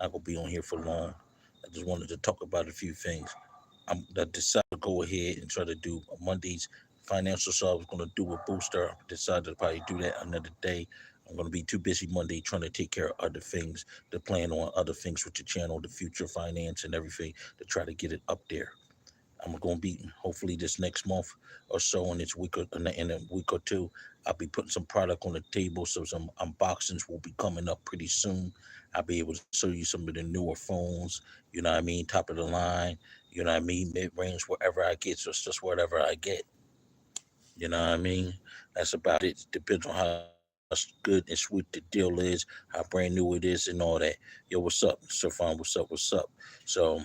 not gonna be on here for long. I just wanted to talk about a few things. I decided to go ahead and try to do Monday's financial show. I was gonna do a booster. I decided to probably do that another day. I'm gonna be too busy Monday trying to take care of other things, to plan on other things with the channel, the future finance and everything, to try to get it up there. I'm gonna be hopefully this next month or so, in this week or in a week or two, I'll be putting some product on the table. So some unboxings will be coming up pretty soon. I'll be able to show you some of the newer phones, you know what I mean, top of the line, you know what I mean, mid range, wherever I get. So it's just whatever I get, you know what I mean? That's about it. Depends on how good and sweet the deal is, how brand new it is, and all that. Yo, what's up, Sirfan? What's up? So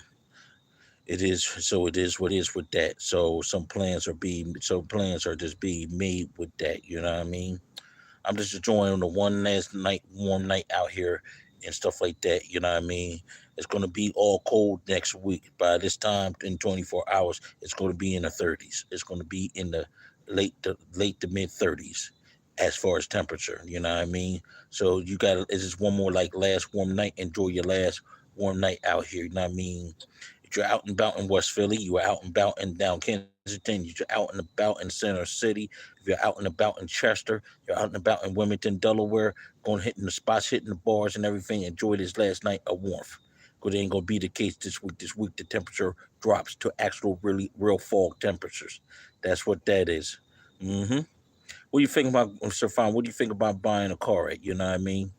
it is what it is with that. So some plans are just being made with that, you know what I mean? I'm just enjoying the one last night, warm night out here and stuff like that. You know what I mean? It's going to be all cold next week. By this time, in 24 hours, it's going to be in the 30s. It's going to be in the late to mid 30s as far as temperature. You know what I mean? So you got it's just one more like last warm night. Enjoy your last warm night out here. You know what I mean? If you're out and about in West Philly, you are out and about in down Kensington, you're out and about in Center City, if you're out and about in Chester, you're out and about in Wilmington, Delaware, going hitting the spots, hitting the bars and everything. Enjoy this last night of warmth. Because it ain't gonna be the case this week. This week the temperature drops to actual really real fall temperatures. That's what that is. Mm-hmm. What do you think about Sir Fine? What do you think about buying a car at? You know what I mean?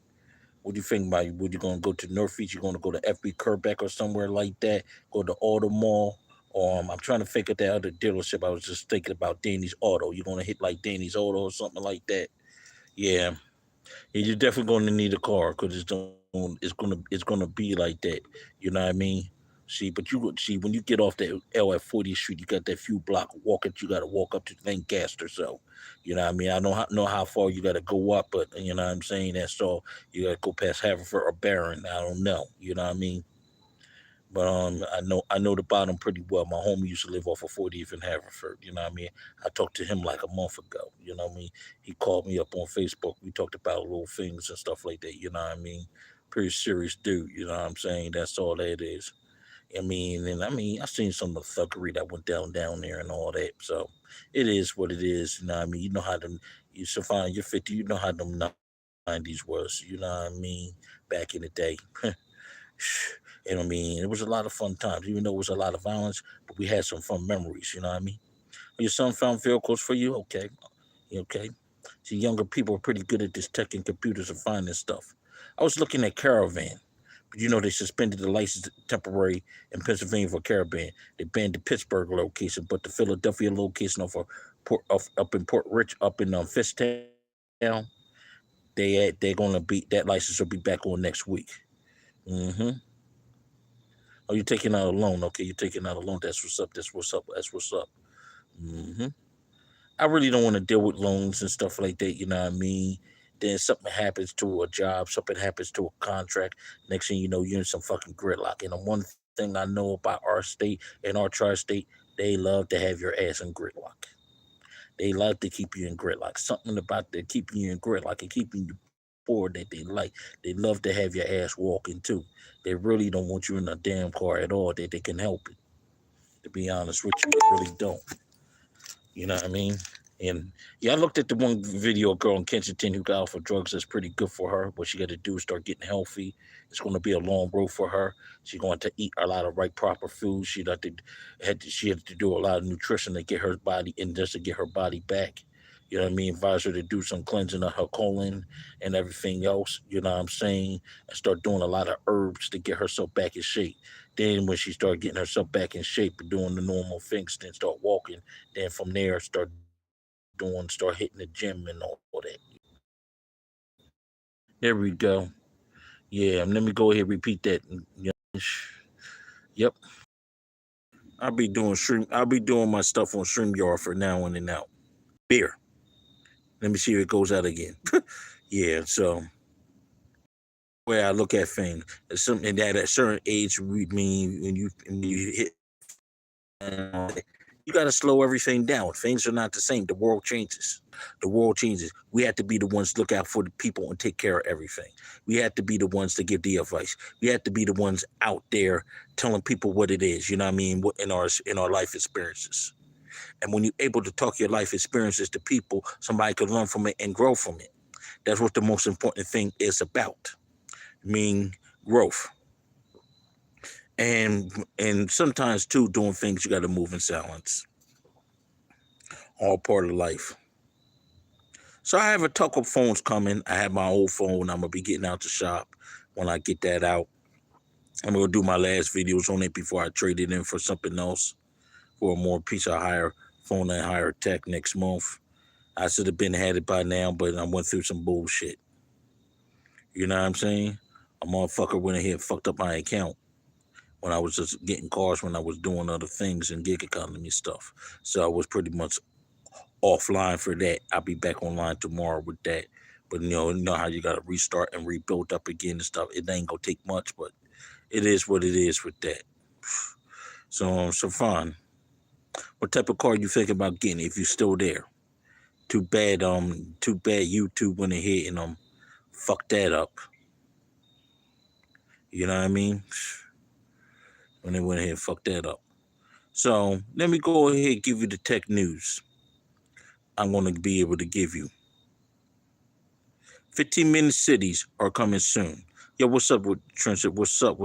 What do you think about? Would you gonna go to Northeast? You gonna go to FB Kerbeck or somewhere like that? Go to Auto Mall? I'm trying to think of that other dealership. I was just thinking about Danny's Auto. You gonna hit like Danny's Auto or something like that? Yeah, yeah, you're definitely going to need a car because it's gonna be like that. You know what I mean? See, but when you get off that L at 40th Street, you got that few block walk it. You got to walk up to Lancaster. So, you know what I mean? I know how far you got to go up, but you know what I'm saying. That's all. You got to go past Haverford or Barron. I don't know. You know what I mean? But I know the bottom pretty well. My homie used to live off of 40th in Haverford. You know what I mean? I talked to him like a month ago. You know what I mean? He called me up on Facebook. We talked about little things and stuff like that. You know what I mean? Pretty serious dude. You know what I'm saying? That's all that is. I seen some of the thuggery that went down there and all that. So it is what it is. You know what I mean? You know how them you should find your 50. You know how them 90s was. You know what I mean? Back in the day. You know what I mean? It was a lot of fun times, even though it was a lot of violence, but we had some fun memories, you know what I mean? Your son found vehicles for you? Okay. Okay. See, younger people are pretty good at this tech and computers and finding stuff. I was looking at Caravan, but they suspended the license temporary in Pennsylvania for Caravan. They banned the Pittsburgh location, but the Philadelphia location up in Port Rich, up in Fishtown, they're gonna be that license will be back on next week. Mm-hmm. Oh, you're taking out a loan. Okay, you're taking out a loan. That's what's up. That's what's up. That's what's up. Hmm. I really don't want to deal with loans and stuff like that. You know what I mean? Then something happens to a job, something happens to a contract. Next thing you know, you're in some fucking gridlock. And the one thing I know about our state and our tri-state, they love to have your ass in gridlock. They love to keep you in gridlock. Something about the keeping you in gridlock and keeping you poor that they like. They love to have your ass walking too. They really don't want you in a damn car at all. That they can help it. To be honest with you, they really don't. You know what I mean? And yeah, I looked at the one video girl in Kensington who got off of drugs. That's pretty good for her. What she got to do is start getting healthy. It's going to be a long road for her. She's going to eat a lot of right proper food. She had to do a lot of nutrition to get her body and just to get her body back. You know what I mean? Advise her to do some cleansing of her colon and everything else. You know what I'm saying? And start doing a lot of herbs to get herself back in shape. Then when she start getting herself back in shape and doing the normal things, then start walking. Then from there, start hitting the gym and all that. There we go. Yeah, let me go ahead and repeat that. Yep. I'll be doing my stuff on StreamYard for now in and out. Beer. Let me see if it goes out again. Yeah, so where I look at things, it's something that at a certain age we mean when you hit 50 and all that, You got to slow everything down. Things are not the same. The world changes. The world changes. We have to be the ones to look out for the people and take care of everything. We have to be the ones to give the advice. We have to be the ones out there telling people what it is. You know what I mean? In our life experiences. And when you're able to talk your life experiences to people, somebody can learn from it and grow from it. That's what the most important thing is about. I mean, growth. And sometimes too, doing things you got to move in silence. All part of life. So I have a couple phones coming. I have my old phone. I'm gonna be getting out the shop when I get that out. I'm gonna do my last videos on it before I trade it in for something else, for a more piece of higher phone and higher tech next month. I should have been had it by now, but I went through some bullshit. You know what I'm saying? A motherfucker went ahead and fucked up my account when I was just getting cars when I was doing other things and gig economy stuff. So I was pretty much offline for that. I'll be back online tomorrow with that. But you know how you gotta restart and rebuild up again and stuff. It ain't gonna take much, but it is what it is with that. So fine. What type of car you think about getting if you're still there? Too bad YouTube went ahead and fucked that up. You know what I mean? When they went ahead and fucked that up. So let me go ahead and give you the tech news I'm going to be able to give you. 15-minute cities are coming soon. Yo, what's up with Trenchard? What's up?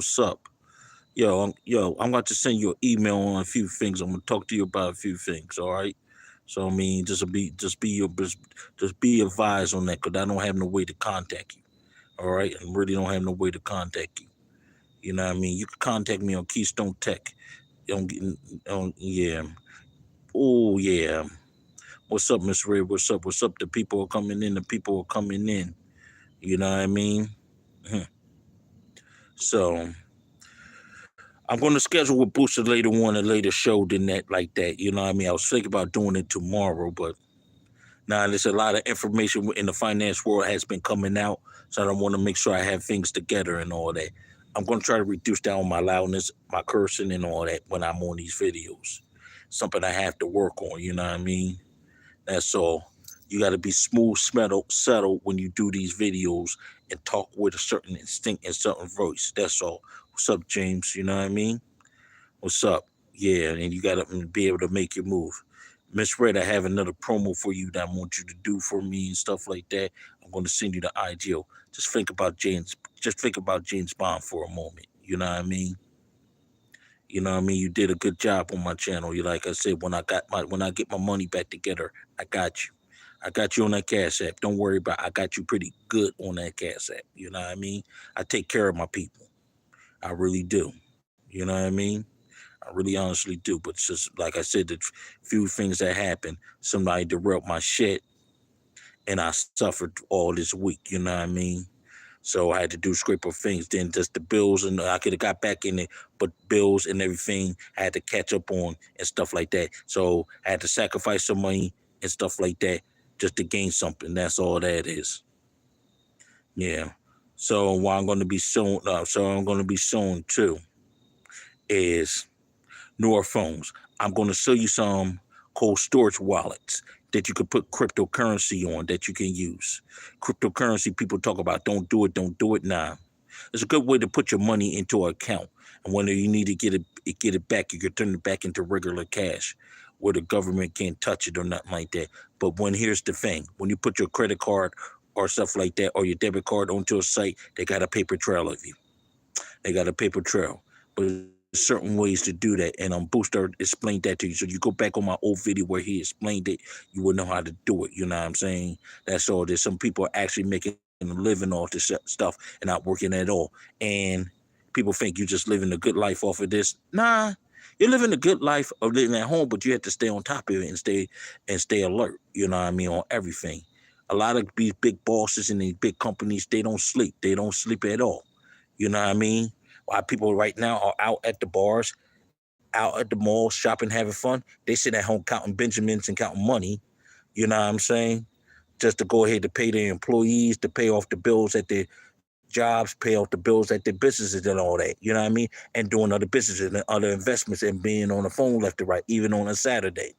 I'm about to send you an email on a few things. I'm gonna talk to you about a few things. All right. So I mean, just be advised on that, because I don't have no way to contact you. All right, I really don't have no way to contact you. You know what I mean? You can contact me on Keystone Tech. Yeah. Oh yeah. What's up, Miss Red? What's up? The people are coming in. You know what I mean? So I'm going to schedule with Booster later on, a later show than that, like that. You know what I mean? I was thinking about doing it tomorrow, but now there's a lot of information in the finance world has been coming out, so I don't want to make sure I have things together and all that. I'm going to try to reduce down my loudness, my cursing and all that when I'm on these videos. Something I have to work on, you know what I mean? That's all. You got to be smooth, settled when you do these videos and talk with a certain instinct and certain voice. That's all. What's up, James? You know what I mean? What's up? Yeah, and you got to be able to make your move. Miss Red, I have another promo for you that I want you to do for me and stuff like that. I'm going to send you the IGO. Just think about James Bond for a moment. You know what I mean? You know what I mean? You did a good job on my channel. You, like I said, when I get my money back together, I got you. I got you on that Cash App. Don't worry about it. I got you pretty good on that Cash App. You know what I mean? I take care of my people. I really do. You know what I mean? I really honestly do. But it's just like I said, the few things that happened, somebody derailed my shit and I suffered all this week. You know what I mean? So I had to do scrape of things. Then just the bills, and I could have got back in it, but bills and everything I had to catch up on and stuff like that. So I had to sacrifice some money and stuff like that just to gain something. That's all that is. Yeah. So what I'm going to be showing, too, is newer phones. I'm going to show you some cold storage wallets that you could put cryptocurrency on that you can use. Cryptocurrency, people talk about, don't do it. Nah. It's a good way to put your money into an account. And when you need to get it back, you can turn it back into regular cash where the government can't touch it or nothing like that. But here's the thing, when you put your credit card or stuff like that or your debit card onto a site, they got a paper trail of you. They got a paper trail. But certain ways to do that, and Booster explained that to you. So you go back on my old video where he explained it, you will know how to do it. You know what I'm saying? That's all. There's some people are actually making a living off this stuff and not working at all. And people think you're just living a good life off of this. Nah, you're living a good life of living at home, but you have to stay on top of it and stay alert. You know what I mean, on everything. A lot of these big bosses in these big companies, they don't sleep. They don't sleep at all. You know what I mean? Why people right now are out at the bars, out at the mall, shopping, having fun. They sit at home counting Benjamins and counting money. You know what I'm saying? Just to go ahead to pay their employees, to pay off the bills at their jobs, pay off the bills at their businesses and all that. You know what I mean? And doing other businesses and other investments and being on the phone left and right, even on a Saturday.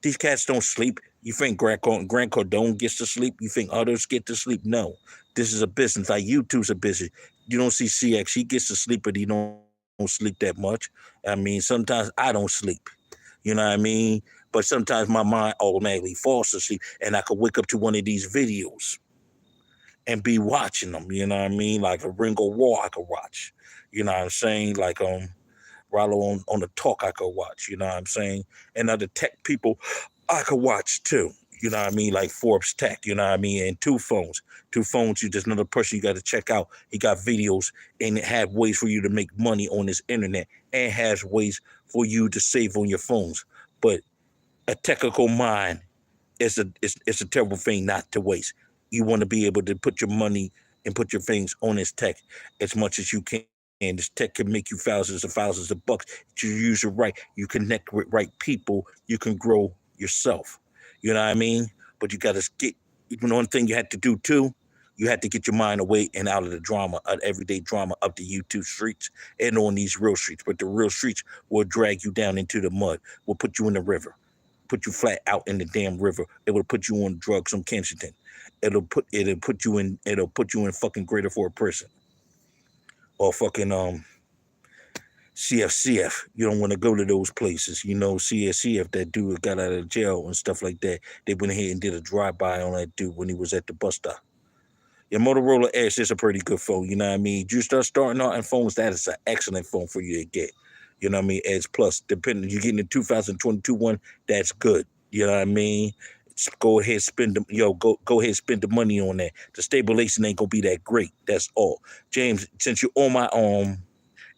These cats don't sleep. You think Grant Cardone gets to sleep? You think others get to sleep? No. This is a business. Like YouTube's a business. You don't see CX. He gets to sleep, but he don't sleep that much. I mean, sometimes I don't sleep. You know what I mean? But sometimes my mind automatically falls asleep, and I could wake up to one of these videos and be watching them. You know what I mean? Like a Ringo War I could watch. You know what I'm saying? Like Rollo on the talk I could watch, you know what I'm saying? And other tech people I could watch too. You know what I mean? Like Forbes Tech, you know what I mean? And two phones. You just another person you got to check out. He got videos and it have ways for you to make money on this internet and has ways for you to save on your phones. But a technical mind is it's a terrible thing not to waste. You want to be able to put your money and put your things on this tech as much as you can. And this tech can make you thousands of bucks. If you use it right, you connect with right people, you can grow yourself. You know what I mean? But you got to get, one thing you had to do too, you had to get your mind away and out of the drama, everyday drama of the YouTube streets and on these real streets. But the real streets will drag you down into the mud, will put you in the river, put you flat out in the damn river. It will put you on drugs on Kensington. It'll put you in fucking Greater Fort Prison. Or fucking CFCF. You don't want to go to those places. You know, CFCF, that dude got out of jail and stuff like that. They went ahead and did a drive-by on that dude when he was at the bus stop. Your Motorola Edge is a pretty good phone, you know what I mean? You start starting out in phones, that is an excellent phone for you to get. You know what I mean? Edge Plus, depending, you're getting the 2022 one, that's good. You know what I mean? Go ahead, go ahead, spend the money on that. The stabilization ain't gonna be that great. That's all. James, since you're on my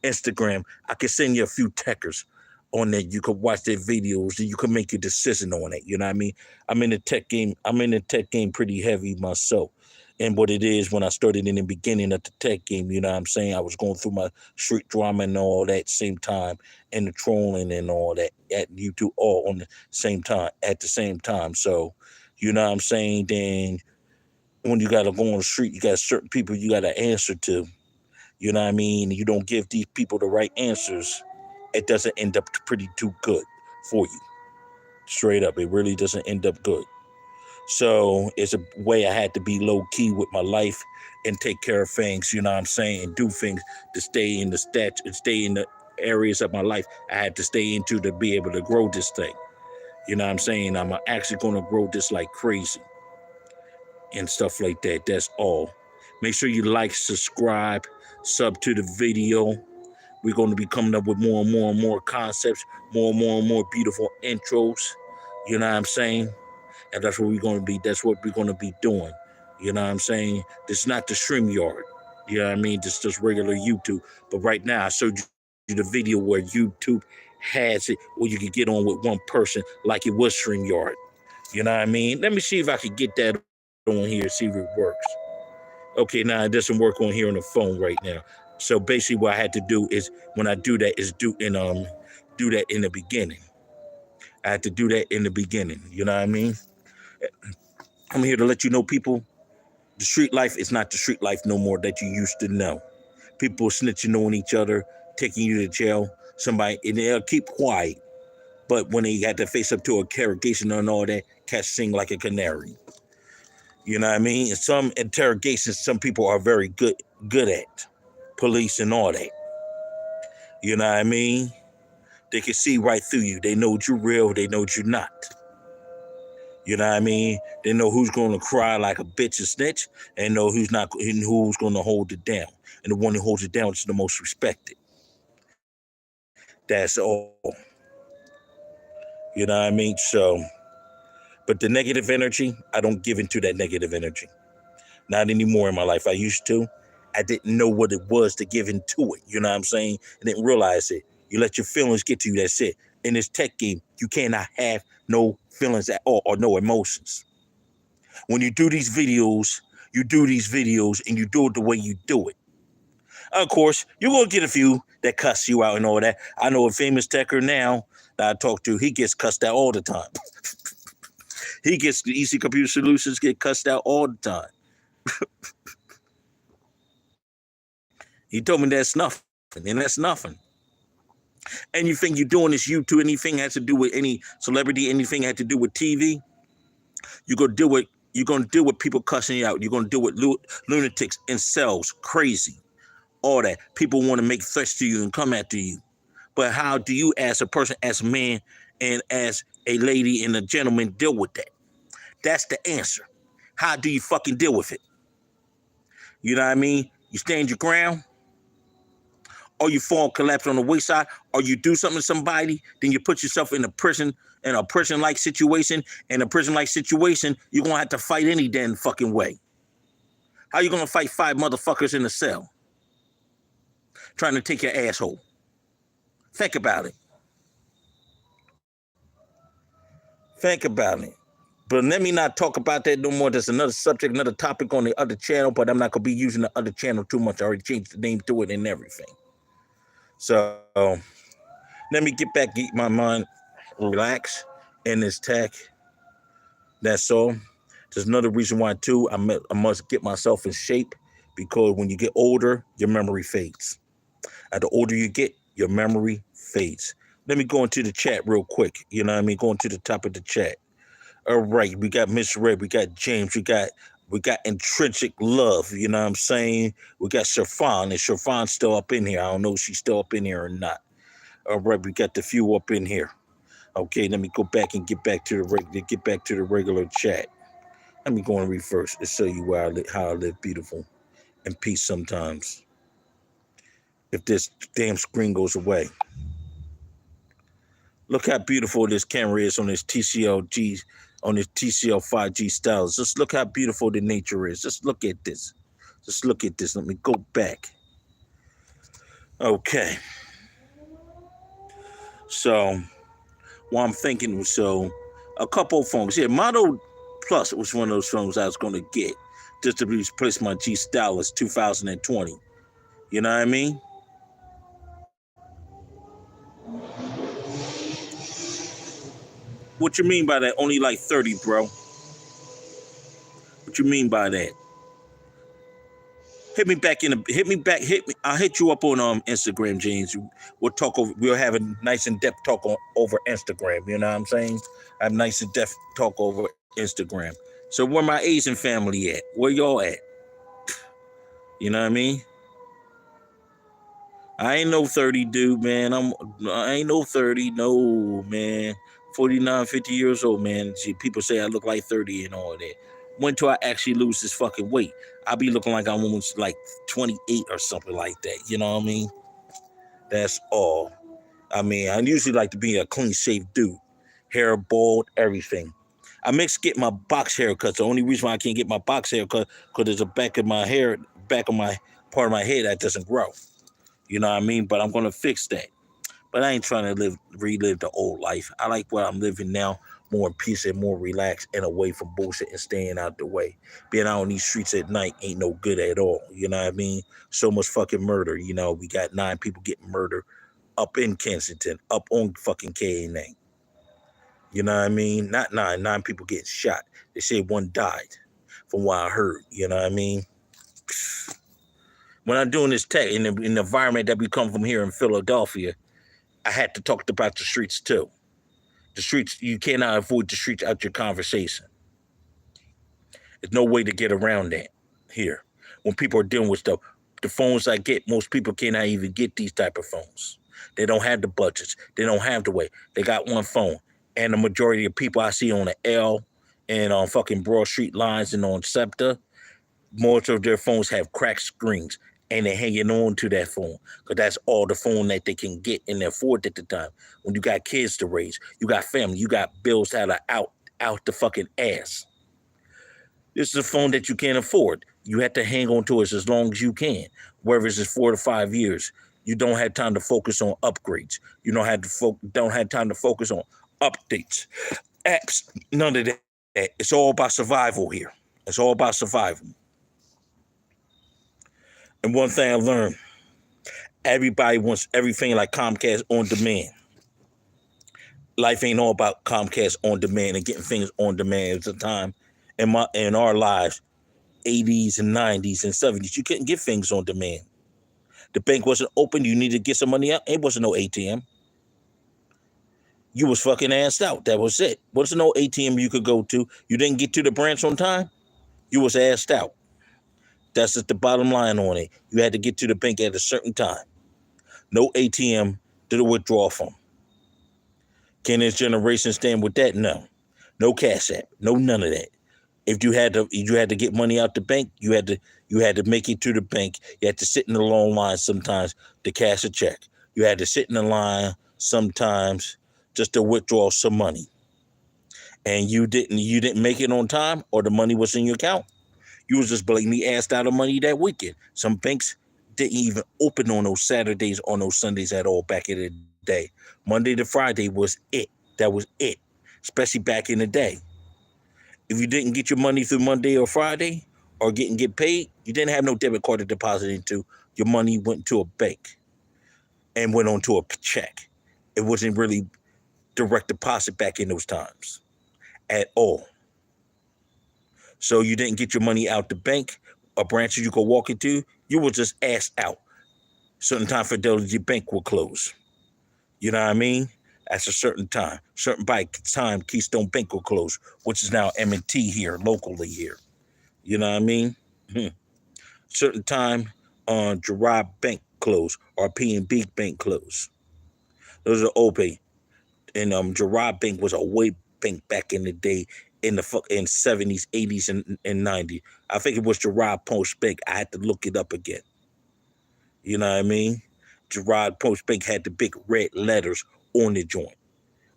Instagram, I can send you a few techers on there. You could watch their videos and you can make your decision on it. You know what I mean? I'm in the tech game pretty heavy myself. And what it is, when I started in the beginning of the tech game, you know what I'm saying? I was going through my street drama and all that same time, and the trolling and all that at YouTube all on the same time, at the same time. So, you know what I'm saying? Then when you got to go on the street, you got certain people you got to answer to. You know what I mean? You don't give these people the right answers, it doesn't end up pretty too good for you. Straight up, it really doesn't end up good. So it's a way I had to be low key with my life and take care of things, you know what I'm saying, and do things to stay in the areas of my life I had to stay into to be able to grow this thing. You know what I'm saying? I'm actually going to grow this like crazy and stuff like that. That's all. Make sure you like, subscribe, sub to the video. We're going to be coming up with more and more concepts, more and more beautiful intros. You know what I'm saying? And that's what we're going to be. That's what we're going to be doing. You know what I'm saying? This is not the StreamYard. You know what I mean? This is just regular YouTube. But right now, I showed you the video where YouTube has it, where you can get on with one person like it was StreamYard. You know what I mean? Let me see if I can get that on here, see if it works. Okay, now it doesn't work on here on the phone right now. So basically what I had to do is, when I do that, is do that in the beginning. I had to do that in the beginning. You know what I mean? I'm here to let you know, people, the street life is not the street life no more that you used to know. People snitching on each other, taking you to jail, somebody, and they'll keep quiet. But when they had to face up to interrogation and all that, cats sing like a canary. You know what I mean? And some interrogations, some people are very good at. Police and all that. You know what I mean? They can see right through you. They know you're real, they know you're not. You know what I mean? They know who's going to cry like a bitch and snitch, and know who's not, and who's going to hold it down. And the one who holds it down is the most respected. That's all. You know what I mean? So, but the negative energy, I don't give into that negative energy. Not anymore in my life. I used to. I didn't know what it was to give into it. You know what I'm saying? I didn't realize it. You let your feelings get to you, that's it. In this tech game, you cannot have no feelings at all or no emotions. When you do these videos and you do it the way you do it. Of course, you're going to get a few that cuss you out and all that. I know a famous techer now that I talk to, he gets cussed out all the time. He gets the Easy Computer Solutions get cussed out all the time. He told me that's nothing, and that's nothing. And you think you're doing this YouTube, anything has to do with any celebrity, anything had to do with TV, you're gonna deal with people cussing you out. You're gonna deal with lunatics and cells, crazy, all that. People want to make threats to you and come after you. But how do you, as a person, as a man, and as a lady and a gentleman, deal with that? That's the answer. How do you fucking deal with it? You know what I mean? You stand your ground, or you fall and collapse on the wayside, or you do something to somebody, then you put yourself in a prison-like situation. In a prison-like situation, you're gonna have to fight any damn fucking way. How you gonna fight 5 motherfuckers in a cell trying to take your asshole? Think about it. Think about it. But let me not talk about that no more. There's another subject, another topic on the other channel, but I'm not going to be using the other channel too much. I already changed the name to it and everything. So let me get my mind relaxed in this tech. That's all. There's another reason why, too, I must get myself in shape, because when you get older, your memory fades. And the older you get, your memory fades. Let me go into the chat real quick. You know what I mean? Go into the top of the chat. All right, we got Miss Red, we got James, we got Intrinsic Love, you know what I'm saying? We got Shafan, and Shafan's still up in here. I don't know if she's still up in here or not. All right, we got the few up in here. Okay, let me go back and get back to the regular chat. Let me go and reverse to show you how I live beautiful and peace sometimes. If this damn screen goes away. Look how beautiful this camera is on this TCL 5G styles. Just look how beautiful the nature is. Just look at this. Let me go back. Okay. So, what I'm thinking, a couple of phones. Yeah, Moto Plus was one of those phones I was going to get just to replace my G Stylus 2020. You know what I mean? What you mean by that? Only like 30, bro. What you mean by that? Hit me. I'll hit you up on Instagram, James. We'll have a nice in-depth talk over Instagram. You know what I'm saying? I have nice in-depth talk over Instagram. So where my Asian family at? Where y'all at? You know what I mean? I ain't no 30 dude, man. I ain't no 30, no, man. 49, 50 years old, man. See, people say I look like 30 and all that. When till I actually lose this fucking weight, I'll be looking like I'm almost like 28 or something like that. You know what I mean? That's all. I mean, I usually like to be a clean-shaved dude. Hair bald, everything. I get my box haircuts. The only reason why I can't get my box haircut because there's a back of my part of my head that doesn't grow. You know what I mean? But I'm going to fix that. But I ain't trying to relive the old life. I like what I'm living now, more in peace and more relaxed and away from bullshit and staying out the way. Being out on these streets at night ain't no good at all. You know what I mean? So much fucking murder. You know, we got 9 people getting murdered up in Kensington, up on fucking KNA. You know what I mean? Not 9 people getting shot. They say 1 died from what I heard. You know what I mean? When I'm doing this tech in the environment that we come from here in Philadelphia, I had to talk about the streets too. The streets, you cannot avoid the streets out your conversation. There's no way to get around that here. When people are dealing with stuff, the phones I get, most people cannot even get these type of phones. They don't have the budgets. They don't have the way. They got one phone. And the majority of people I see on the L and on fucking Broad Street lines and on SEPTA, most of their phones have cracked screens. And they're hanging on to that phone because that's all the phone that they can get and afford at the time. When you got kids to raise, you got family, you got bills that are out the fucking ass. This is a phone that you can't afford. You have to hang on to it as long as you can. Whether it's 4 to 5 years, you don't have time to focus on upgrades. You don't have time to focus on updates, apps, none of that. It's all about survival here. It's all about survival. And one thing I learned, everybody wants everything like Comcast on demand. Life ain't all about Comcast on demand and getting things on demand. At the time in our lives, 80s and 90s and 70s, you couldn't get things on demand. The bank wasn't open. You needed to get some money out. It wasn't no ATM. You was fucking assed out. That was it. Wasn't no ATM you could go to. You didn't get to the branch on time. You was assed out. That's just the bottom line on it. You had to get to the bank at a certain time. No ATM to withdraw from. Can this generation stand with that? No. No Cash App. No none of that. If you had to get money out the bank, you had to make it to the bank. You had to sit in the long line sometimes to cash a check. You had to sit in the line sometimes just to withdraw some money. And you didn't make it on time, or the money was in your account, you was just blatantly asked out of money that weekend. Some banks didn't even open on those Saturdays or those Sundays at all back in the day. Monday to Friday was it. That was it, especially back in the day. If you didn't get your money through Monday or Friday or get paid, you didn't have no debit card to deposit into. Your money went to a bank and went on to a check. It wasn't really direct deposit back in those times at all. So you didn't get your money out the bank or branches you could walk into, you were just asked out. Certain time Fidelity Bank will close. You know what I mean? That's a certain time. Certain by time Keystone Bank will close, which is now M&T here, locally here. You know what I mean? Certain time Gerard Bank close or P&B Bank close. Those are open. And Gerard Bank was a way bank back in the day in the 70s, 80s, and 90s. I think it was Gerard Post Bank. I had to look it up again. You know what I mean? Gerard Post Bank had the big red letters on the joint,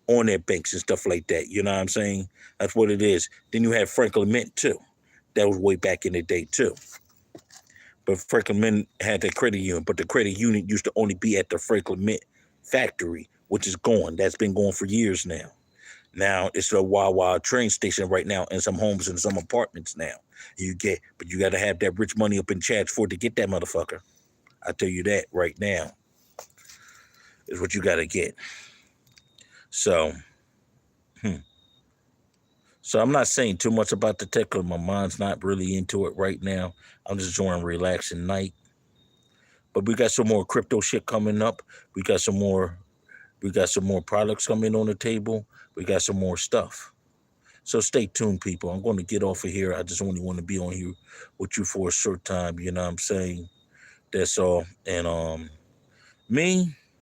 on their banks and stuff like that. You know what I'm saying? That's what it is. Then you had Franklin Mint too. That was way back in the day too. But Franklin Mint had the credit union, but the credit union used to only be at the Franklin Mint factory, which is gone. That's been going for years now. Now it's a Wawa train station right now in some homes and some apartments now. But you got to have that rich money up in Chad's Ford to get that motherfucker. I tell you that right now is what you got to get. So I'm not saying too much about the tech because my mind's not really into it right now. I'm just enjoying a relaxing night. But we got some more crypto shit coming up. We got some more products coming on the table. We got some more stuff. So stay tuned, people. I'm going to get off of here. I just only want to be on here with you for a short time. You know what I'm saying? That's all. And me,